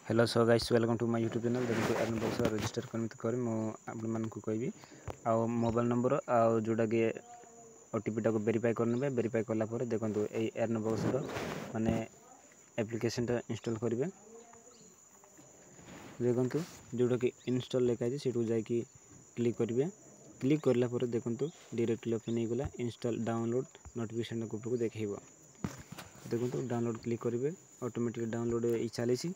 Hello so guys welcome to my YouTube channel. देखो earn box register करमित करी मो आपण मानकु कहबी आ मोबाइल नंबर आ जोटा कि ओटीपी टाको वेरीफाई करनेबे। वेरीफाई करला पर देखंतु ए एर्न बॉक्स रो माने एप्लिकेशन टा इंस्टॉल करिवे। देखंतु जोटा कि इंस्टॉल लेखा छै सेटू जाय कि क्लिक करिवे। क्लिक करला पर देखंतु डायरेक्टली ओपन हो गला इंस्टॉल डाउनलोड नोटिफिकेशन को ऊपर देखैबो। देखो डाउनलोड क्लिक करेंगे ऑटोमेटिक डाउनलोड चली।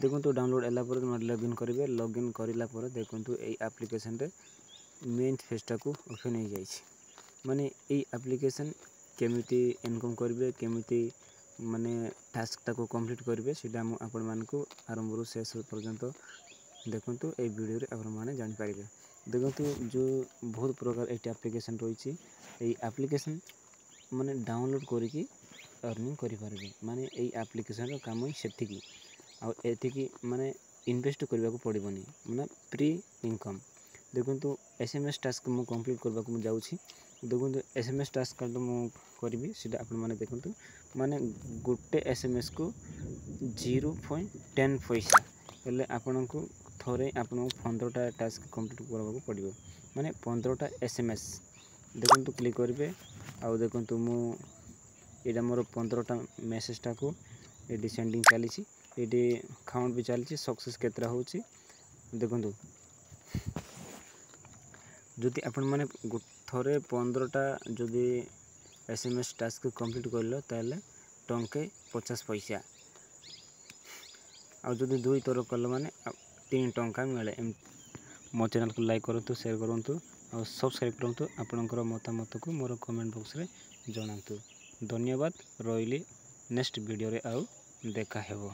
देखो डाउनलोड एला लॉगिन करेंगे। लॉगिन करला देखो ये एप्लिकेशन रे मेन फेसटा को ओपन हो जाए। माने ये एप्लिकेशन केमिति इनकम करेंगे केमिति माने टास्क को कंप्लीट करेंगे सीधा आपण मानकु आरंभ रू शेष पर्यंत देखो ये वीडियो रे आपण माने जानि पारिबे। देखो जो बहुत प्रकार ये एप्लिकेशन रही एप्लिकेशन माने डाउनलोड करके अर्निंग करें। माने यही एप्लिकेशन रो काम ही सेतिकी आ एतिकी माने इन्वेस्ट करबा को पड़बनी माने फ्री इनकम। देखो एसएमएस टास्क मु कंप्लीट करबा को जाउछि। देखो एसएमएस टास्क तो मु करबी सीधा आपण माने देखंतु माने गोटे एसएमएस को 0.10 पैसा हेले आपण को थरे आपण 15टा टास्क कंप्लीट करबा को पड़िबो माने 15टा एसएमएस। देखंतु क्लिक करबे आ देखंतु मु ये मोर 15टा मेसेजटा को ये सेंडिंग चली। ये काउंट भी चली सक्सेस केतरा होची। देखो जदि आपण माने थरे 15टा जदि एसएमएस टास्क कंप्लीट करलो ताले टंके 50 पैसा आ जदि 2 थर कल माने 3 टंका मिले। मो चैनल को लाइक करंतु शेयर करंतु और सब्सक्राइब करंतु। आपनकर मतामत को मोर कमेंट बॉक्स रे जणांतु। धन्यवाद रहिली नेक्स्ट वीडियो रे आउ देखा हेबो।